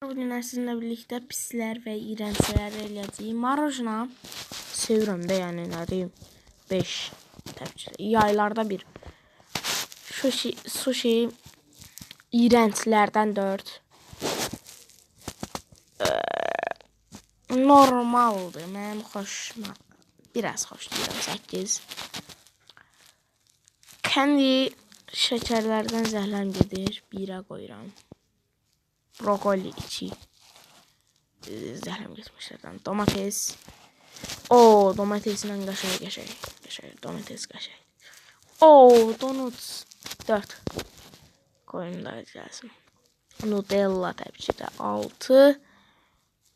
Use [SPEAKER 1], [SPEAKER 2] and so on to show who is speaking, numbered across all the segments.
[SPEAKER 1] Bugün sizinlə birlikdə pislər və iyrənclər eləyəcəyik. Marojna sevirəm də, yəni nə deyim, 5 təbii yaylarda bir. Sushi iyrənclərdən 4. Normaldır. Mənim xoşuma biraz xoşlayıram 8. Kendi şəkərlərdən zəhləm gedir. 1'ə qoyuram. Brokoli 2. Zəhləm getmişlərdən. Domates. Domateslə qəşəng. Domates qəşəng. Donuts 4. Koyun da gəlsin. Nutella təbii ki də 6.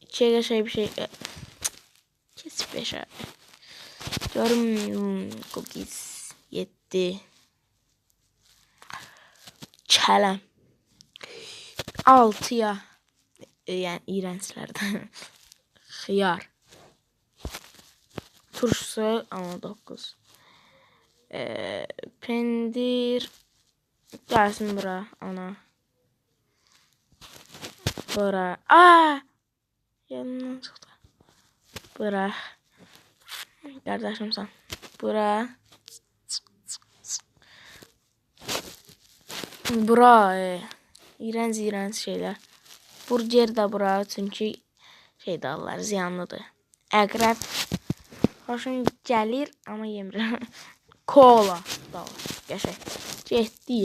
[SPEAKER 1] 2'ye qəşəng bir şey. Kes 5'ə. Görüm cookies 7. Kələm 6'ya. Yəni iyrənclərdən. Xiyar. Turşusu ama 9. Pendir gəlsin bura ana. Bura. Yanından çıxdı. Bura. Qardaşım sən. Bura. Bura. İğrenç şeyler. Burger də bura, çünki şeydallar ziyanlıdır. Əqrəb xoşum gəlir, amma yemirəm. Kola da var, qəşəng. Getdi.